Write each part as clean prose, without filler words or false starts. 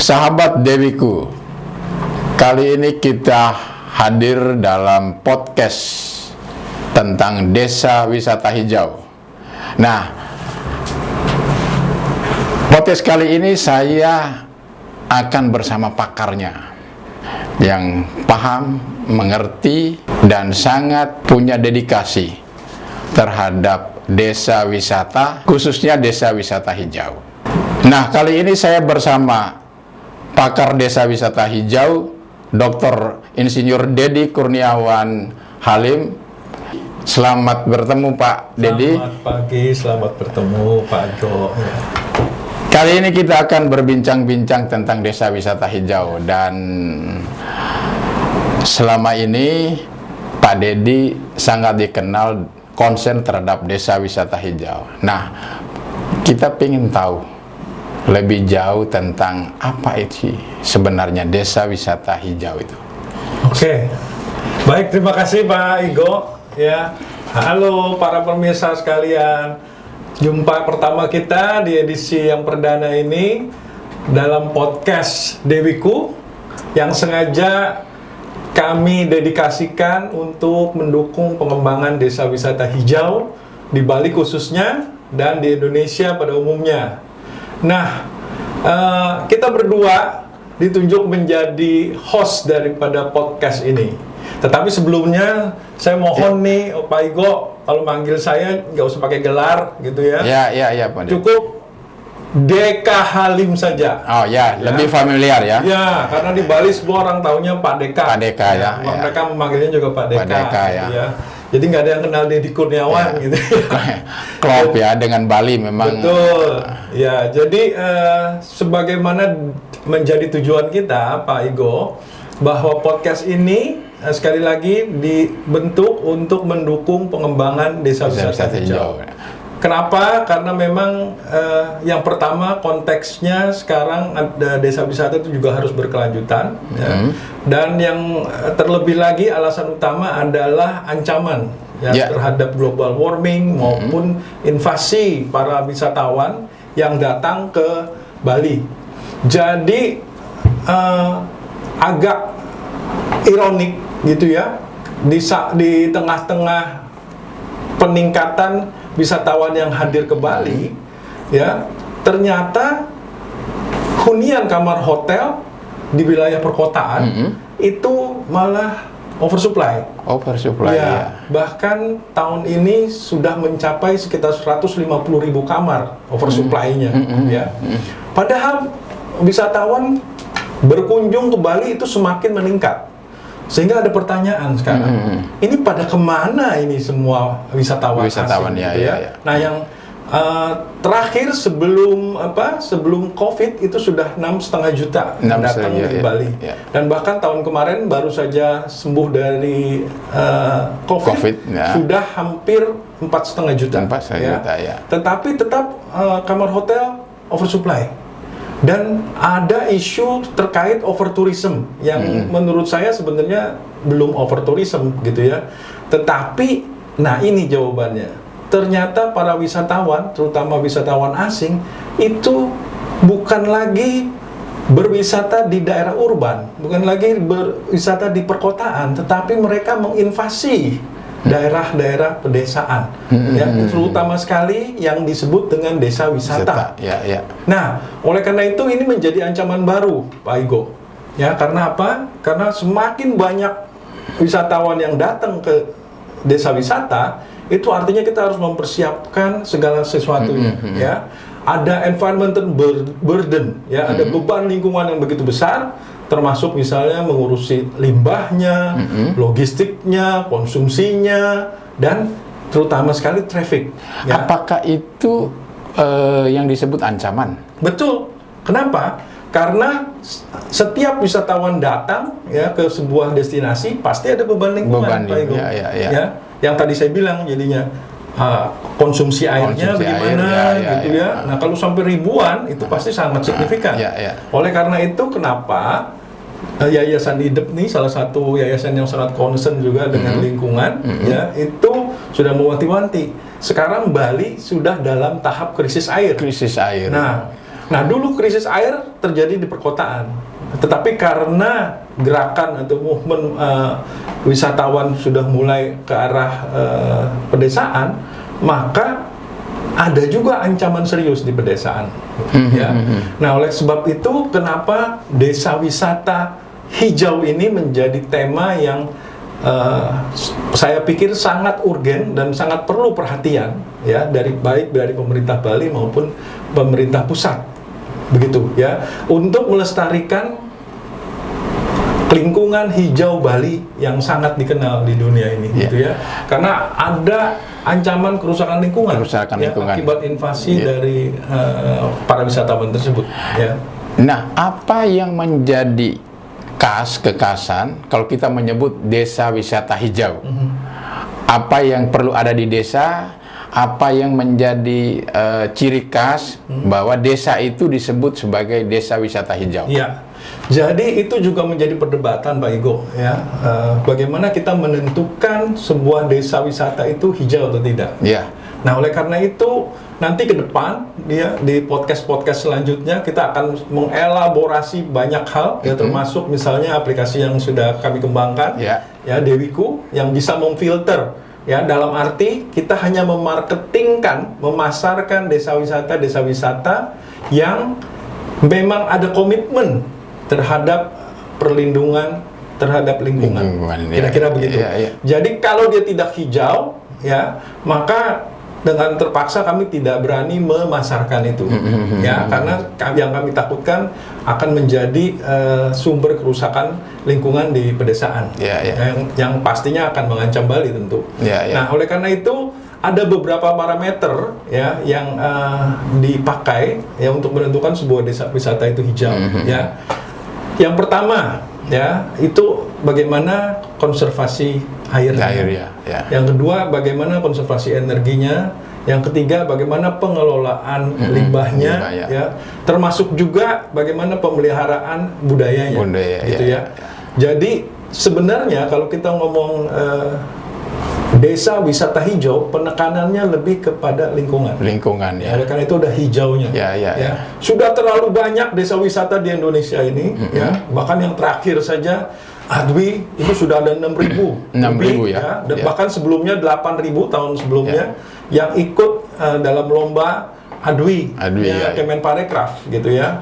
Sahabat Dewiku, kali ini kita hadir dalam podcast tentang Desa Wisata Hijau. Nah, podcast kali ini saya akan bersama pakarnya yang paham, mengerti, dan sangat punya dedikasi terhadap desa wisata, khususnya desa wisata hijau. Nah, kali ini saya bersama pakar desa wisata hijau, Dr. Insinyur Dedi Kurniawan Halim. Selamat bertemu Pak Dedi. Selamat pagi, selamat bertemu Pak Jo. Kali ini kita akan berbincang-bincang tentang desa wisata hijau, dan selama ini Pak Dedi sangat dikenal konsen terhadap desa wisata hijau. Nah, kita ingin tahu lebih jauh tentang apa itu sebenarnya desa wisata hijau itu. Oke, baik, terima kasih Pak Igo. Ya, halo para pemirsa sekalian. Jumpa pertama kita di edisi yang perdana ini dalam podcast Dewiku yang sengaja kami dedikasikan untuk mendukung pengembangan desa wisata hijau di Bali khususnya dan di Indonesia pada umumnya. Nah, kita berdua ditunjuk menjadi host daripada podcast ini. Tetapi sebelumnya saya mohon nih Pak Igo, kalau manggil saya nggak usah pakai gelar gitu ya. Ya, Pak Dedi. Cukup DK Halim saja. Oh ya, lebih familiar ya. Ya, karena di Bali semua orang taunya Pak DK. Pak DK ya. Mereka memanggilnya juga Pak DK. Pak DK ya. Ya. Jadi nggak ada yang kenal Dedi Kurniawan gitu. Klop ya dengan Bali memang. Betul. Ya, jadi sebagaimana menjadi tujuan kita Pak Igo, bahwa podcast ini sekali lagi dibentuk untuk mendukung pengembangan desa wisata hijau. Kenapa? Karena memang yang pertama konteksnya sekarang ada desa wisata itu juga harus berkelanjutan, ya. Dan yang terlebih lagi alasan utama adalah ancaman terhadap global warming maupun invasi para wisatawan yang datang ke Bali. Jadi agak ironik gitu ya, di tengah-tengah peningkatan wisatawan yang hadir ke Bali, ya, ternyata hunian kamar hotel di wilayah perkotaan itu malah oversupply. Ya. Bahkan tahun ini sudah mencapai sekitar 150.000 kamar oversupply-nya, ya. Padahal wisatawan berkunjung ke Bali itu semakin meningkat. Sehingga ada pertanyaan sekarang, ini pada kemana ini semua wisatawan asing, ya, gitu ya? Nah, yang terakhir sebelum COVID itu sudah 6,5 juta datang di Bali. Ya. Dan bahkan tahun kemarin baru saja sembuh dari COVID ya. Sudah hampir 4,5 juta. 4,5 juta ya. Tetapi tetap kamar hotel oversupply. Dan ada isu terkait overtourism yang menurut saya sebenarnya belum overtourism gitu ya. Tetapi, nah ini jawabannya. Ternyata para wisatawan, terutama wisatawan asing, itu bukan lagi berwisata di daerah urban, bukan lagi berwisata di perkotaan, tetapi mereka menginvasi daerah-daerah pedesaan, ya, terutama sekali yang disebut dengan desa wisata. Ya. Nah, oleh karena itu ini menjadi ancaman baru, Pak Igo. Ya, karena apa? Karena semakin banyak wisatawan yang datang ke desa wisata, itu artinya kita harus mempersiapkan segala sesuatunya, ya. Ada environmental burden, ya, ada beban lingkungan yang begitu besar, termasuk misalnya mengurusi limbahnya, logistiknya, konsumsinya, dan terutama sekali traffic. Ya. Apakah itu yang disebut ancaman? Betul. Kenapa? Karena setiap wisatawan datang ya ke sebuah destinasi pasti ada beban lingkungan, Pak Igo. Ya. Yang tadi saya bilang jadinya konsumsi airnya bagaimana gitu ya. Nah, kalau sampai ribuan itu pasti sangat signifikan. Oleh karena itu kenapa Yayasan IDEP nih salah satu yayasan yang sangat concern juga dengan lingkungan, ya, itu sudah mewanti-wanti. Sekarang Bali sudah dalam tahap krisis air. Krisis air. Nah, Nah, dulu krisis air terjadi di perkotaan. Tetapi karena gerakan atau movement wisatawan sudah mulai ke arah pedesaan, maka ada juga ancaman serius di pedesaan. Ya. Nah, oleh sebab itu kenapa desa wisata hijau ini menjadi tema yang saya pikir sangat urgen dan sangat perlu perhatian, ya, baik dari pemerintah Bali maupun pemerintah pusat, begitu ya, untuk melestarikan lingkungan hijau Bali yang sangat dikenal di dunia ini, gitu ya. Karena ada ancaman kerusakan lingkungan, akibat invasi dari para wisatawan tersebut. Ya. Nah, apa yang menjadi kekasan kalau kita menyebut desa wisata hijau? Apa yang perlu ada di desa? Apa yang menjadi ciri khas bahwa desa itu disebut sebagai desa wisata hijau? Ya. Jadi itu juga menjadi perdebatan, Pak Igo, ya. Bagaimana kita menentukan sebuah desa wisata itu hijau atau tidak? Ya. Nah, oleh karena itu nanti ke depan dia di podcast selanjutnya kita akan mengelaborasi banyak hal, ya, termasuk misalnya aplikasi yang sudah kami kembangkan, ya Dewiku, yang bisa memfilter, ya, dalam arti kita hanya memasarkan desa wisata yang memang ada komitmen terhadap perlindungan terhadap lingkungan. Kira-kira begitu. Jadi kalau dia tidak hijau, ya, maka dengan terpaksa kami tidak berani memasarkan itu, ya, karena yang kami takutkan akan menjadi sumber kerusakan lingkungan di pedesaan, yang pastinya akan mengancam Bali tentu. Nah, oleh karena itu ada beberapa parameter, ya, yang dipakai, ya, untuk menentukan sebuah desa wisata itu hijau, ya. Yang pertama, ya, itu bagaimana konservasi airnya. Yang kedua, bagaimana konservasi energinya. Yang ketiga, bagaimana pengelolaan limbahnya, ya. Termasuk juga bagaimana pemeliharaan budayanya, gitu ya. Jadi sebenarnya kalau kita ngomong desa wisata hijau, penekanannya lebih kepada lingkungan. Ya. Karena itu udah hijaunya. Ya. Sudah terlalu banyak desa wisata di Indonesia ini, ya. Bahkan yang terakhir saja Adwi itu sudah ada 6.000 ya. Dan bahkan sebelumnya 8.000 tahun sebelumnya yang ikut dalam lomba Adwi ya, Kemenparekraf, gitu ya.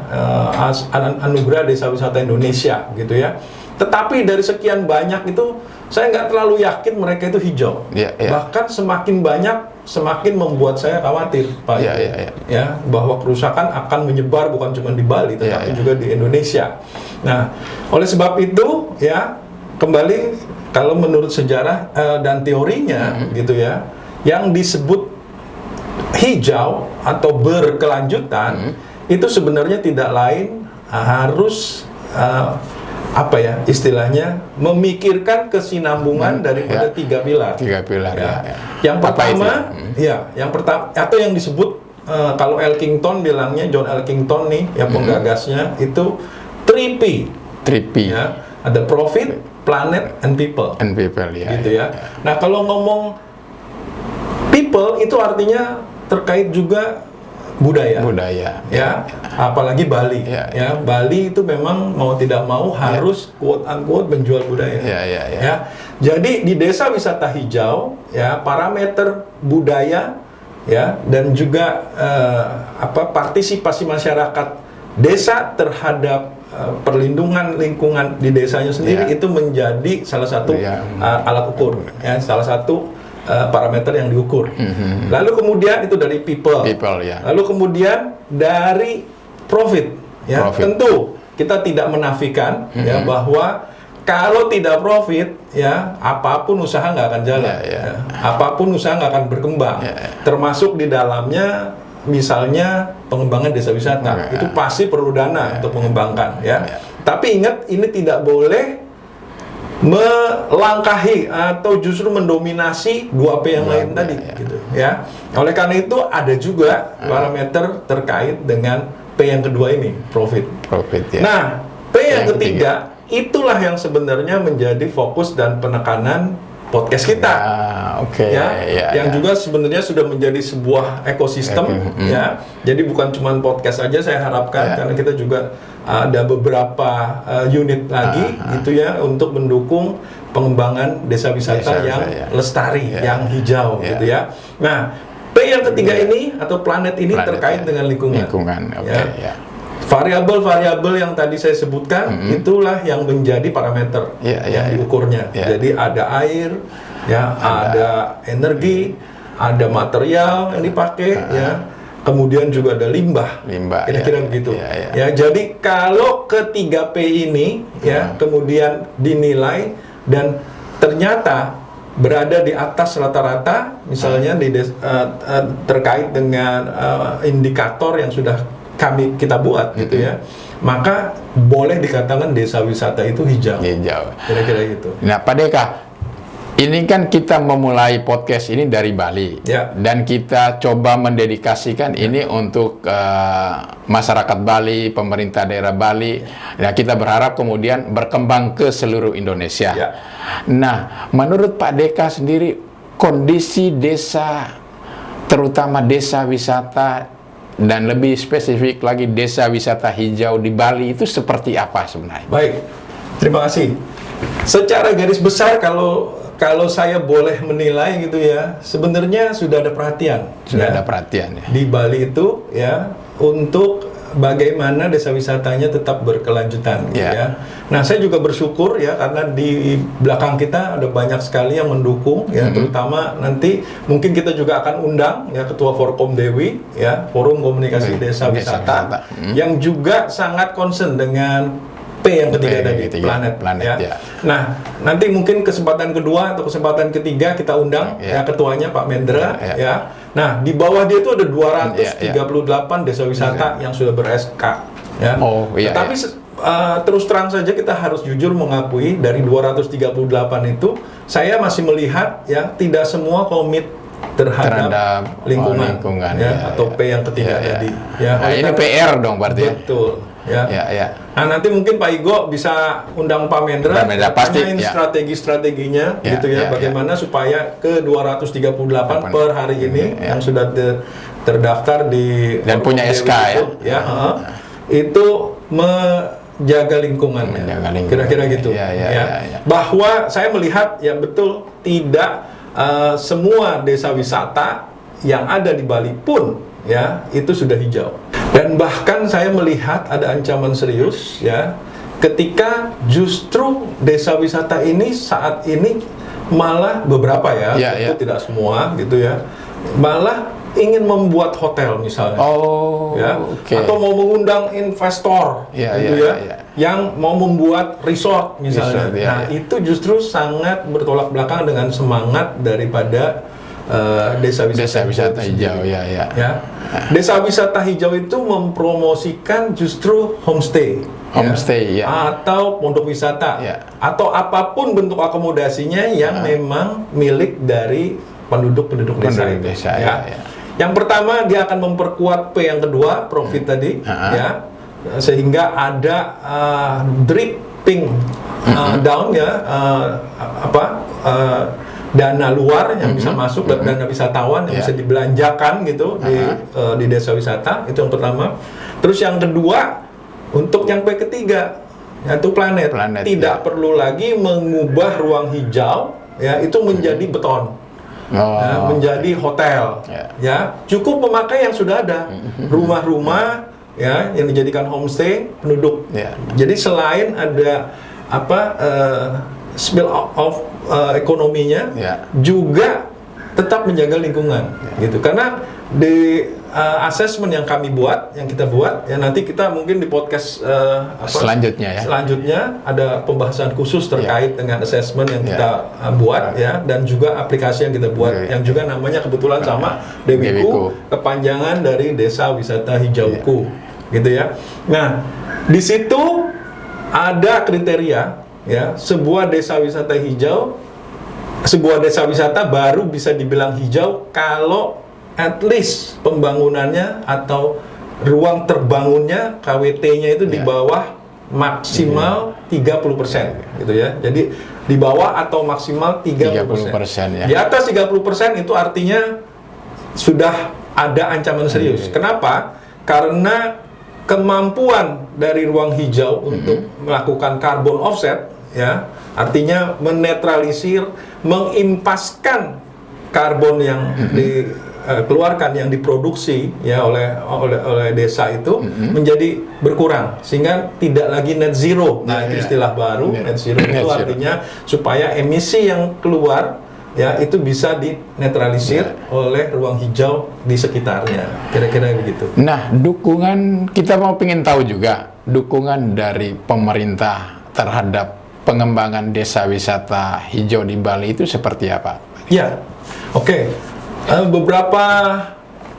Anugerah Desa Wisata Indonesia, gitu ya. Tetapi dari sekian banyak itu saya nggak terlalu yakin mereka itu hijau. Bahkan semakin banyak, semakin membuat saya khawatir, Pak. Ya, bahwa kerusakan akan menyebar bukan cuma di Bali, tetapi juga di Indonesia. Nah, oleh sebab itu, ya, kembali kalau menurut sejarah dan teorinya, gitu ya, yang disebut hijau atau berkelanjutan itu sebenarnya tidak lain harus apa ya istilahnya, memikirkan kesinambungan daripada tiga pilar. Ya. Yang pertama, yang pertama atau yang disebut kalau Elkington bilangnya, John Elkington nih yang penggagasnya itu 3P. Ya. Ada profit, planet, and people. Gitu ya. Nah, kalau ngomong people itu artinya terkait juga budaya, ya, apalagi Bali, ya, Bali itu memang mau tidak mau harus quote unquote menjual budaya, ya. Jadi di desa wisata hijau, ya, parameter budaya, ya, dan juga partisipasi masyarakat desa terhadap perlindungan lingkungan di desanya sendiri itu menjadi salah satu alat ukur, ya, salah satu parameter yang diukur. Lalu kemudian itu dari people, lalu kemudian dari profit, ya. Tentu kita tidak menafikan ya bahwa kalau tidak profit, ya, apapun usaha nggak akan jalan, ya. Apapun usaha nggak akan berkembang, termasuk di dalamnya misalnya pengembangan desa wisata, itu pasti perlu dana untuk mengembangkan, ya. Tapi ingat, ini tidak boleh melangkahi atau justru mendominasi 2P yang lain tadi, gitu ya. Oleh karena itu ada juga parameter terkait dengan P yang kedua ini, profit ya. Nah, P yang ketiga itulah yang sebenarnya menjadi fokus dan penekanan podcast kita. Oke. Yang juga sebenarnya sudah menjadi sebuah ekosistem ya. Jadi bukan cuma podcast aja saya harapkan, karena kita juga ada beberapa unit lagi gitu ya untuk mendukung pengembangan desa wisata yang lestari, yang hijau gitu ya. Nah, P yang ketiga ini atau planet ini terkait dengan lingkungan. Variabel-variabel yang tadi saya sebutkan itulah yang menjadi parameter yang diukurnya. Jadi ada air, ada energi, ada material yang dipakai, kemudian juga ada limbah. Kira-kira begitu. Ya, jadi kalau ketiga P ini kemudian dinilai dan ternyata berada di atas rata-rata, misalnya terkait dengan indikator yang sudah kita buat gitu ya, maka boleh dikatakan desa wisata itu hijau. Kira-kira gitu. Nah, Pak Deka, ini kan kita memulai podcast ini dari Bali, dan kita coba mendedikasikan ini untuk masyarakat Bali, pemerintah daerah Bali. Nah, kita berharap kemudian berkembang ke seluruh Indonesia. Nah, menurut Pak Deka sendiri, kondisi desa, terutama desa wisata, dan lebih spesifik lagi desa wisata hijau di Bali itu seperti apa sebenarnya? Baik, terima kasih. Secara garis besar kalau saya boleh menilai gitu ya, sebenarnya sudah ada perhatian. Ada perhatian ya. Di Bali itu ya, untuk bagaimana desa wisatanya tetap berkelanjutan ya. Nah, saya juga bersyukur ya, karena di belakang kita ada banyak sekali yang mendukung ya, terutama nanti mungkin kita juga akan undang ya Ketua Forkom Dewi ya, Forum Komunikasi Desa Wisata, yang juga sangat concern dengan P yang ketiga tadi, planet ya. Nah, nanti mungkin kesempatan kedua atau kesempatan ketiga kita undang ya ketuanya Pak Mendra ya. Nah, di bawah dia itu ada 238 desa wisata yang sudah ber-SK ya. Tapi terus terang saja kita harus jujur mengakui, dari 238 itu saya masih melihat ya tidak semua komit terhadap lingkungan atau P yang ketiga tadi ya. Nah, ini PR dong berarti. Betul. Nah, nanti mungkin Pak Igo bisa undang Pak Mendra, tanyain strategi-strateginya gitu ya, bagaimana supaya ke 238 per hari ini yang sudah terdaftar di dan punya SK itu menjaga lingkungan. Kira-kira gitu. Bahwa saya melihat ya betul, tidak semua desa wisata yang ada di Bali pun ya itu sudah hijau. Dan bahkan saya melihat ada ancaman serius ya, ketika justru desa wisata ini saat ini malah beberapa itu tidak semua gitu ya, malah ingin membuat hotel misalnya, atau mau mengundang investor yang mau membuat resort misalnya. Nah, itu justru sangat bertolak belakang dengan semangat daripada desa wisata hijau. Desa wisata hijau itu mempromosikan justru homestay atau pondok wisata atau apapun bentuk akomodasinya yang memang milik dari penduduk desa. Yang pertama, dia akan memperkuat P yang kedua, profit tadi sehingga ada dripping down dana luar yang bisa masuk, dana wisatawan yang bisa dibelanjakan gitu di desa wisata. Itu yang pertama. Terus yang kedua, untuk yang P ketiga yaitu planet tidak perlu lagi mengubah ruang hijau itu menjadi beton, menjadi hotel cukup memakai yang sudah ada, rumah-rumah yang dijadikan homestay penduduk. Jadi selain ada spill off ekonominya, juga tetap menjaga lingkungan gitu. Karena di assessment yang kita buat nanti kita mungkin di podcast selanjutnya ada pembahasan khusus terkait dengan assessment yang kita buat dan juga aplikasi yang kita buat yang juga namanya kebetulan sama Dewiku, kepanjangan dari Desa Wisata Hijauku gitu ya. Nah, di situ ada kriteria sebuah desa wisata hijau, sebuah desa wisata baru bisa dibilang hijau kalau at least pembangunannya atau ruang terbangunnya KWT-nya itu di bawah maksimal 30% gitu ya. Jadi di bawah atau maksimal 30%. 30% ya. Di atas 30% itu artinya sudah ada ancaman serius. Kenapa? Karena kemampuan dari ruang hijau untuk melakukan carbon offset, ya, artinya menetralisir, mengimpaskan karbon yang dikeluarkan, yang diproduksi ya oleh desa itu menjadi berkurang, sehingga tidak lagi net zero. Nah, itu istilah baru net zero itu artinya supaya emisi yang keluar ya itu bisa dinetralisir oleh ruang hijau di sekitarnya, kira-kira begitu. Nah, dukungan, kita mau pengen tahu juga dukungan dari pemerintah terhadap pengembangan desa wisata hijau di Bali itu seperti apa? Ya, oke. Beberapa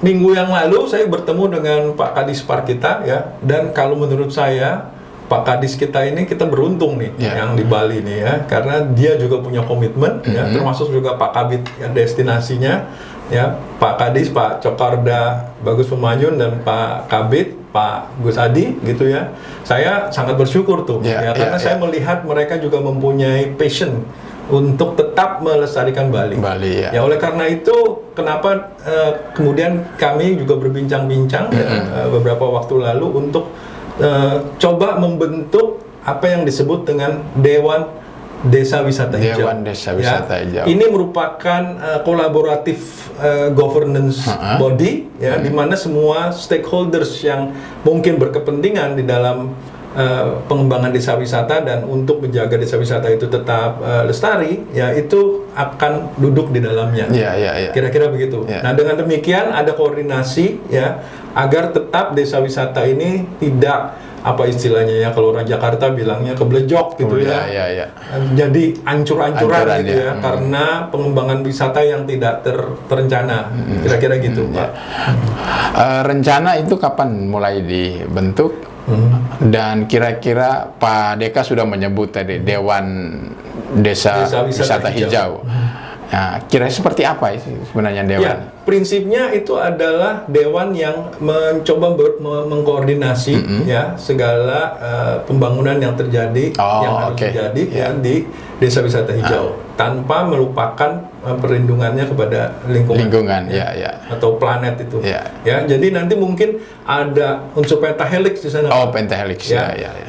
minggu yang lalu saya bertemu dengan Pak Kadis Par kita ya, dan kalau menurut saya Pak Kadis kita ini kita beruntung nih yang di Bali nih ya, karena dia juga punya komitmen ya, termasuk juga Pak Kabid ya, destinasinya ya, Pak Kadis, Pak Cokorda Bagus Pemanyun, dan Pak Kabid, Pak Gus Adi gitu ya. Saya sangat bersyukur tuh karena saya melihat mereka juga mempunyai passion untuk tetap melestarikan Bali. Ya, oleh karena itu kenapa kemudian kami juga berbincang-bincang beberapa waktu lalu untuk coba membentuk apa yang disebut dengan Dewan Desa Wisata Hijau. Dewan Desa Wisata Hijau. Ini merupakan kolaboratif governance body ya, di mana semua stakeholders yang mungkin berkepentingan di dalam pengembangan desa wisata dan untuk menjaga desa wisata itu tetap lestari, ya itu akan duduk di dalamnya. Kira-kira begitu. Nah, dengan demikian ada koordinasi ya agar tetap desa wisata ini tidak, apa istilahnya ya, kalau orang Jakarta bilangnya keblejok gitu jadi ancur-ancuran gitu ya, karena pengembangan wisata yang tidak terencana. Kira-kira gitu, Pak. Rencana itu kapan mulai dibentuk? Dan kira-kira Pak Deka sudah menyebut tadi Dewan Desa Wisata Hijau. Nah, kira seperti apa sebenarnya Dewan? Ya, prinsipnya itu adalah Dewan yang mencoba mengkoordinasi ya segala pembangunan yang terjadi, yang harus terjadi ya di Desa Wisata Hijau, tanpa melupakan perlindungannya kepada lingkungan atau planet itu. Ya, jadi nanti mungkin ada unsur pentahelix di sana. Pentahelix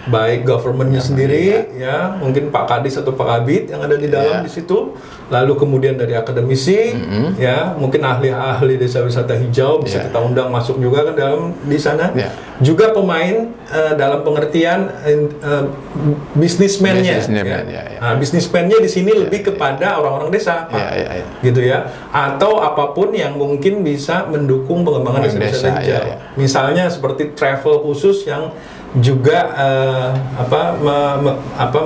baik governmentnya sendiri ya, mungkin Pak Kadis atau Pak Kabid yang ada di dalam di situ. Lalu kemudian dari akademisi ya, mungkin ahli-ahli desa wisata hijau bisa kita undang masuk juga ke dalam di sana. Juga pemain dalam pengertian bisnismennya. Nah, bisnismennya di sini lebih kepada orang-orang desa, gitu ya. Atau apapun yang mungkin bisa mendukung pengembangan desa wisata hijau. Misalnya seperti travel khusus yang juga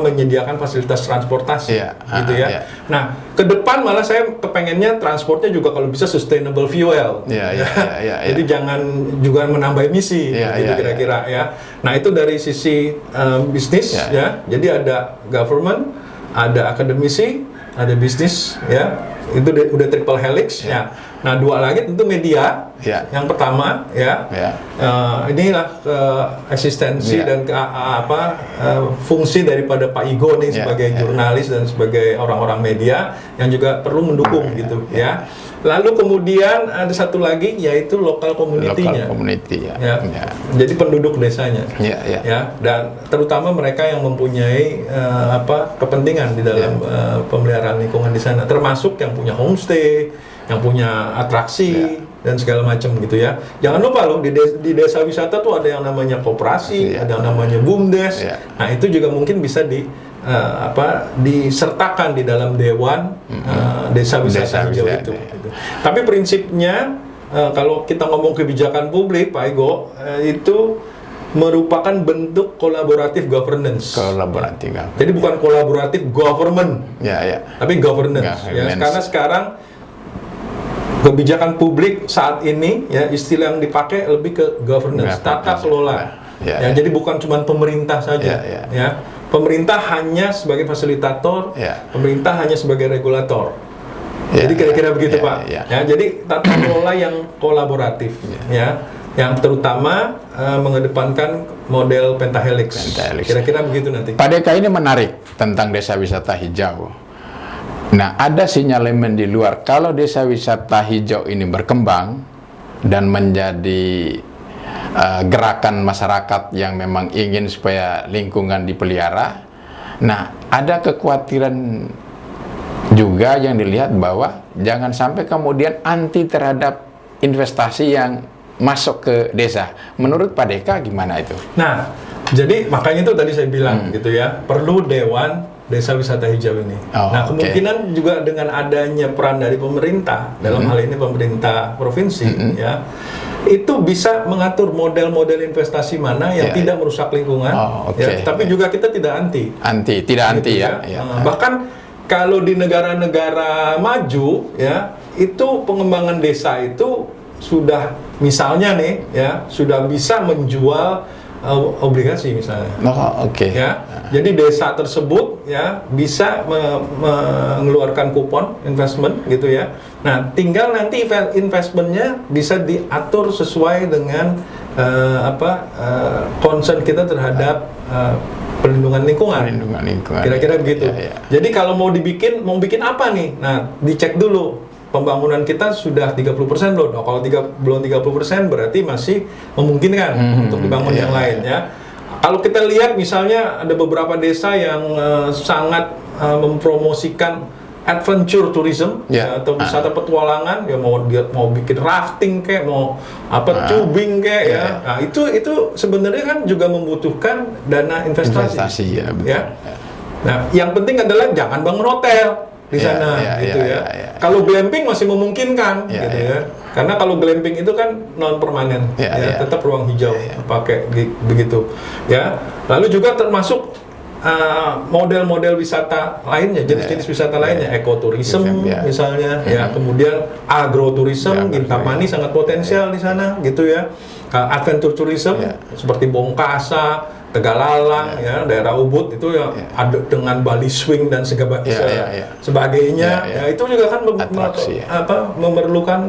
menyediakan fasilitas transportasi, gitu ya. Nah, ke depan malah saya kepengennya transportnya juga kalau bisa sustainable fuel. Jadi jangan juga menambah emisi, gitu kira-kira ya. Nah, itu dari sisi bisnis ya. Jadi ada government, ada akademisi, ada bisnis ya. Itu udah triple helix ya. Nah, dua lagi tentu media. Yang pertama ya, inilah eksistensi dan fungsi daripada Pak Igo nih sebagai jurnalis dan sebagai orang-orang media yang juga perlu mendukung gitu ya. Lalu kemudian ada satu lagi yaitu lokal community-nya. Jadi penduduk desanya. Ya, dan terutama mereka yang mempunyai kepentingan di dalam pemeliharaan lingkungan di sana, termasuk yang punya homestay, yang punya atraksi dan segala macam gitu ya. Jangan lupa loh, di desa wisata tuh ada yang namanya koperasi, ada yang namanya BUMDes. Nah, itu juga mungkin bisa disertakan di dalam Dewan Desa Wisata Hijau itu. Tapi prinsipnya kalau kita ngomong kebijakan publik, Pak Igo, itu merupakan bentuk kolaboratif governance. Jadi bukan kolaboratif government, tapi governance. Karena sekarang kebijakan publik saat ini ya, istilah yang dipakai lebih ke governance, tata kelola. Jadi bukan cuma pemerintah saja. Pemerintah hanya sebagai fasilitator, pemerintah hanya sebagai regulator. Jadi kira-kira begitu, Pak. Ya, jadi tata kelola yang kolaboratif. Ya. yang terutama mengedepankan model pentahelix. Kira-kira begitu nanti. Pak Deka, ini menarik tentang desa wisata hijau. Nah, ada sinyalemen di luar kalau desa wisata hijau ini berkembang dan menjadi gerakan masyarakat yang memang ingin supaya lingkungan dipelihara. Nah, ada kekhawatiran juga yang dilihat bahwa jangan sampai kemudian anti terhadap investasi yang masuk ke desa. Menurut Pak Deka gimana itu? Nah, jadi makanya itu tadi saya bilang gitu ya, perlu Dewan Desa Wisata Hijau ini. Nah, kemungkinan juga dengan adanya peran dari pemerintah, dalam hal ini pemerintah provinsi, ya, itu bisa mengatur model-model investasi mana yang tidak merusak lingkungan, ya, tapi juga kita tidak anti. Tidak anti ya. Bahkan kalau di negara-negara maju, ya, itu pengembangan desa itu sudah misalnya nih, ya, sudah bisa menjual obligasi misalnya. Ya, jadi desa tersebut ya bisa mengeluarkan kupon investment gitu ya. Nah, tinggal nanti investmentnya bisa diatur sesuai dengan concern kita terhadap perlindungan lingkungan. Kira-kira begitu. Jadi kalau mau bikin apa nih? Nah, dicek dulu. Pembangunan kita sudah 30% belum? Nah, kalau belum 30% berarti masih memungkinkan untuk dibangun yang lain ya. Kalau kita lihat misalnya ada beberapa desa yang sangat mempromosikan adventure tourism atau wisata petualangan, ya mau bikin rafting kayak mau tubing kayak ya. Nah, itu sebenarnya kan juga membutuhkan dana investasi ya. Nah, yang penting adalah jangan bangun hotel di sana gitu ya. Kalau glamping masih memungkinkan gitu ya. Karena kalau glamping itu kan non permanen, tetap ruang hijau pakai begitu ya. Lalu juga termasuk model-model wisata lainnya, jenis-jenis wisata lainnya, ekoturism misalnya ya, kemudian agrotourism, Kintamani sangat potensial di sana gitu ya. Adventure tourism seperti Bongkasa, Tegalalang, ya, daerah Ubud itu yang ada dengan Bali Swing dan sebagainya, ya, itu juga kan memerlukan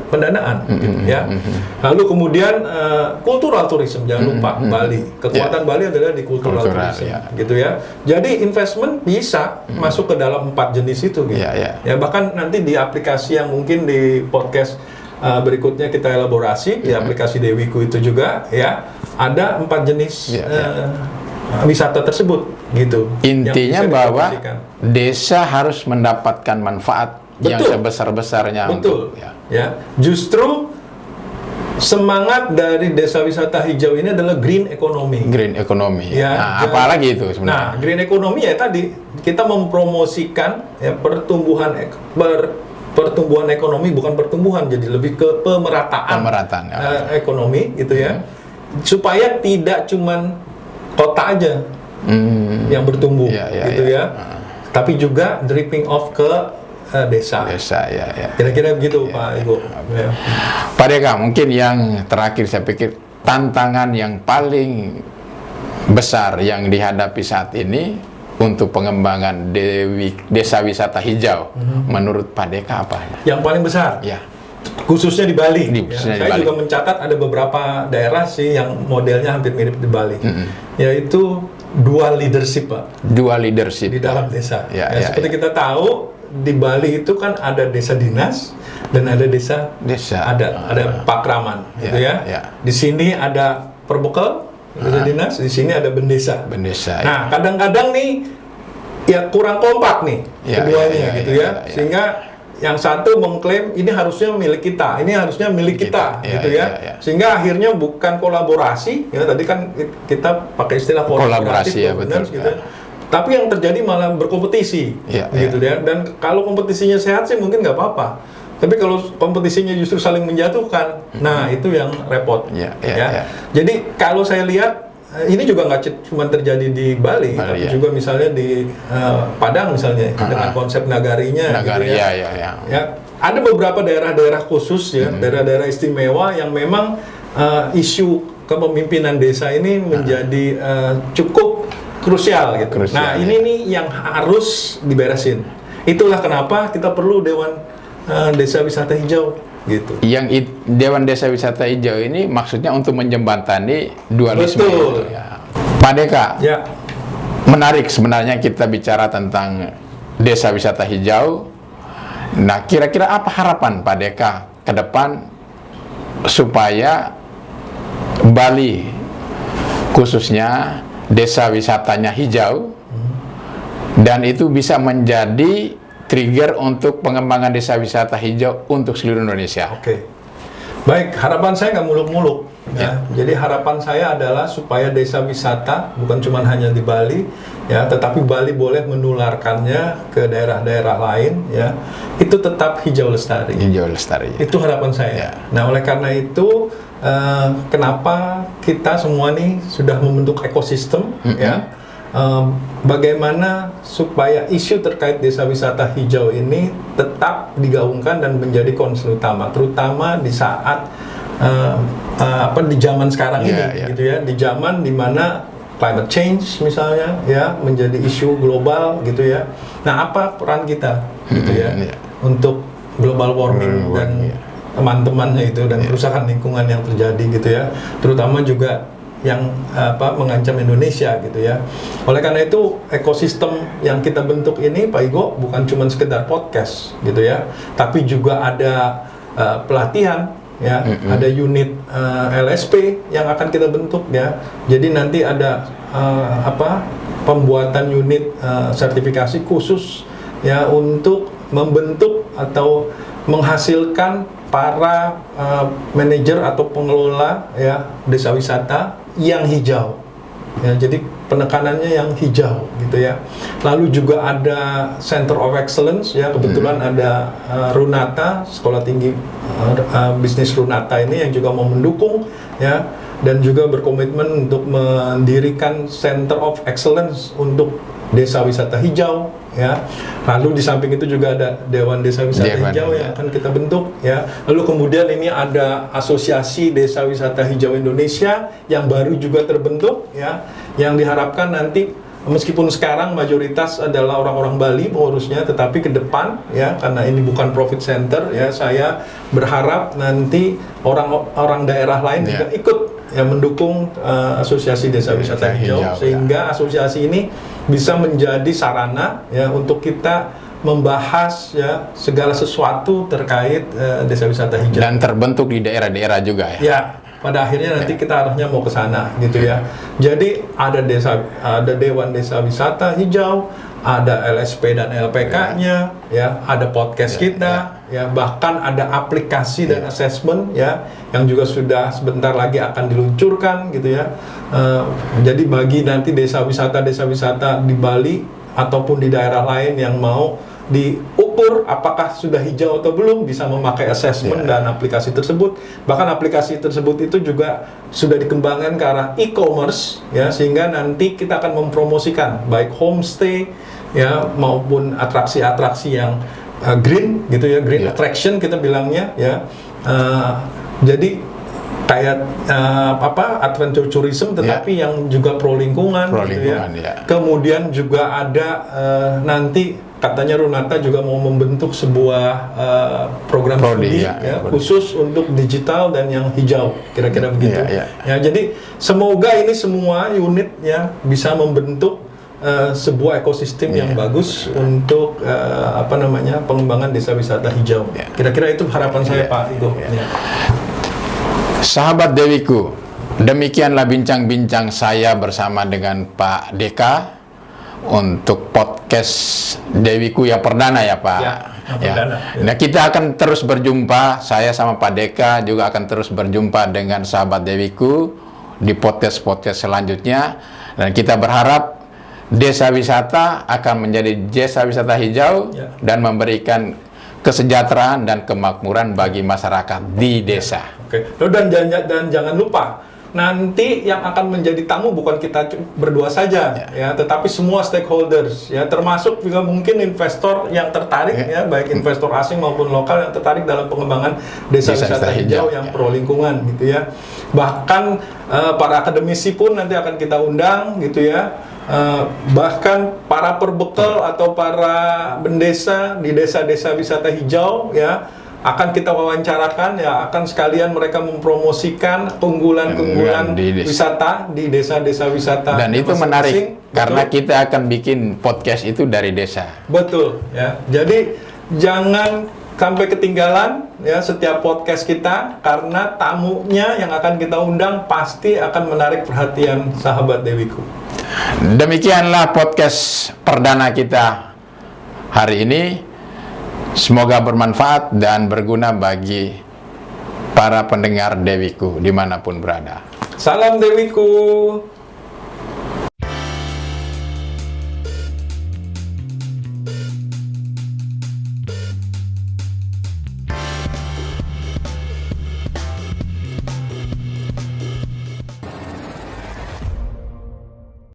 pendanaan, gitu, ya. Lalu kemudian cultural tourism, jangan lupa Bali, kekuatan Bali adalah di cultural tourism, gitu ya. Jadi investment bisa masuk ke dalam 4 jenis itu, gitu. Ya, bahkan nanti di aplikasi yang mungkin di podcast berikutnya kita elaborasi di aplikasi Dewiku itu juga ya ada 4 jenis wisata tersebut gitu. Intinya bahwa desa harus mendapatkan manfaat yang sebesar-besarnya. Betul. Ya, justru semangat dari desa wisata hijau ini adalah green economy. Green economy. Ya, nah, apalagi itu sebenarnya. Nah, green economy ya tadi kita mempromosikan ya pertumbuhan ekonomi, bukan pertumbuhan, jadi lebih ke pemerataan ekonomi gitu ya, supaya tidak cuman kota aja yang bertumbuh gitu ya, tapi juga dripping off ke desa. Kira-kira begitu Pak Igo. Pak Deka, mungkin yang terakhir saya pikir tantangan yang paling besar yang dihadapi saat ini untuk pengembangan desa wisata hijau, menurut Pak Deka apa? Yang paling besar? Ya. Khususnya di Bali. Saya juga mencatat ada beberapa daerah sih yang modelnya hampir mirip di Bali. Yaitu dual leadership, Pak. Dual leadership. Di dalam desa. Seperti kita tahu, di Bali itu kan ada desa dinas dan ada desa ada pakraman, gitu ya. Di sini ada perbekel, desa dinas, di sini ada bendesa. Nah, kadang-kadang nih ya kurang kompak nih keduanya gitu ya. Sehingga yang satu mengklaim ini harusnya milik kita, ini harusnya milik kita gitu ya. Sehingga akhirnya bukan kolaborasi, ya tadi kan kita pakai istilah kolaborasi ya, betul. Gitu. Tapi yang terjadi malah berkompetisi gitu ya. Dan kalau kompetisinya sehat sih mungkin nggak apa-apa. Tapi kalau kompetisinya justru saling menjatuhkan, nah itu yang repot. Jadi kalau saya lihat ini juga nggak cuma terjadi di Bali, tapi juga misalnya di Padang misalnya dengan konsep nagarinya. Ya, ada beberapa daerah-daerah khusus ya, daerah-daerah istimewa yang memang isu kepemimpinan desa ini menjadi cukup krusial gitu. Nah ini nih yang harus diberesin. Itulah kenapa kita perlu Dewan Desa Wisata Hijau gitu. Dewan Desa Wisata Hijau ini maksudnya untuk menjembatani dualisme. Betul. Ya. Pak Deka, Ya, menarik sebenarnya kita bicara tentang desa wisata hijau. Nah, kira-kira apa harapan Pak Deka ke depan supaya Bali khususnya desa wisatanya hijau dan itu bisa menjadi trigger untuk pengembangan desa wisata hijau untuk seluruh Indonesia. oke. Baik, harapan saya nggak muluk-muluk. Ya. Jadi harapan saya adalah supaya desa wisata bukan cuma hanya di Bali, ya, tetapi Bali boleh menularkannya ke daerah-daerah lain, ya. Itu tetap hijau lestari. Hijau lestari. Itu harapan saya. Ya. Nah, oleh karena itu, kenapa kita semua nih sudah membentuk ekosistem, ya. Bagaimana supaya isu terkait desa wisata hijau ini tetap digaungkan dan menjadi concern utama, terutama di saat di zaman sekarang ini, gitu ya, di zaman dimana climate change misalnya, ya, menjadi isu global, gitu ya. Nah, apa peran kita, gitu ya, untuk global warming dan teman-temannya itu dan kerusakan lingkungan yang terjadi, gitu ya, terutama juga yang mengancam Indonesia, gitu ya. Oleh karena itu ekosistem yang kita bentuk ini, Pak Igo, bukan cuma sekedar podcast, gitu ya, tapi juga ada pelatihan, ya, ada unit LSP yang akan kita bentuk, ya. Jadi nanti ada pembuatan unit sertifikasi khusus, ya, untuk membentuk atau menghasilkan para manajer atau pengelola, ya, desa wisata yang hijau, ya. Jadi penekanannya yang hijau, gitu ya. Lalu juga ada Center of Excellence, ya, kebetulan ada Runata, Sekolah Tinggi Bisnis Runata ini yang juga mau mendukung, ya, dan juga berkomitmen untuk mendirikan Center of Excellence untuk desa wisata hijau, ya. Lalu di samping itu juga ada Dewan Desa Wisata Hijau yang akan kita bentuk, ya. Lalu kemudian ini ada Asosiasi Desa Wisata Hijau Indonesia yang baru juga terbentuk, ya, yang diharapkan nanti meskipun sekarang mayoritas adalah orang-orang Bali pengurusnya, tetapi ke depan, ya, karena ini bukan profit center, ya, saya berharap nanti orang-orang daerah lain juga ikut, ya, mendukung Asosiasi Desa Wisata Hijau, sehingga asosiasi ini bisa menjadi sarana, ya, untuk kita membahas, ya, segala sesuatu terkait desa wisata hijau. Dan terbentuk di daerah-daerah juga, ya. Ya, pada akhirnya nanti kita arahnya mau ke sana, gitu ya. Jadi ada Dewan Desa Wisata Hijau, ada LSP dan LPK-nya, ya, ada podcast kita, ya, bahkan ada aplikasi dan assessment, ya, yang juga sudah sebentar lagi akan diluncurkan, gitu ya. Jadi bagi nanti desa wisata di Bali ataupun di daerah lain yang mau diukur apakah sudah hijau atau belum, bisa memakai assessment dan aplikasi tersebut. Bahkan aplikasi tersebut itu juga sudah dikembangkan ke arah e-commerce, ya, sehingga nanti kita akan mempromosikan baik homestay, ya, maupun atraksi-atraksi yang green, gitu ya, green attraction kita bilangnya, ya. Jadi kayak adventure tourism, tetapi yang juga pro lingkungan, gitu ya. Kemudian juga ada nanti katanya Runata juga mau membentuk sebuah program studi, ya, khusus untuk digital dan yang hijau, kira-kira begitu. Ya, jadi semoga ini semua unit, ya, bisa membentuk sebuah ekosistem yang bagus untuk pengembangan desa wisata hijau. Kira-kira itu harapan saya, Pak Igo. Sahabat Dewiku, demikianlah bincang-bincang saya bersama dengan Pak Deka untuk podcast Dewiku yang perdana, ya, Pak. Nah, kita akan terus berjumpa, saya sama Pak Deka juga akan terus berjumpa dengan sahabat Dewiku di podcast-podcast selanjutnya, dan kita berharap desa wisata akan menjadi desa wisata hijau dan memberikan kesejahteraan dan kemakmuran bagi masyarakat di desa. Dan jangan lupa, nanti yang akan menjadi tamu bukan kita berdua saja, ya, tetapi semua stakeholders, ya, termasuk juga mungkin investor yang tertarik, ya, baik investor asing maupun lokal yang tertarik dalam pengembangan desa wisata hijau yang pro lingkungan, gitu ya. Bahkan para akademisi pun nanti akan kita undang, gitu ya. Bahkan para perbekal atau para bendesa di desa-desa wisata hijau, ya, akan kita wawancarakan ya, akan sekalian mereka mempromosikan keunggulan-keunggulan Di desa. wisata di desa-desa wisata. Dan itu masing-masing. menarik karena Betul. kita akan bikin podcast itu dari desa. Betul ya. Jadi jangan sampai ketinggalan ya setiap podcast kita, karena tamunya yang akan kita undang pasti akan menarik perhatian sahabat Dewiku. Demikianlah podcast perdana kita hari ini. Semoga bermanfaat dan berguna bagi para pendengar Dewiku dimanapun berada. Salam Dewiku.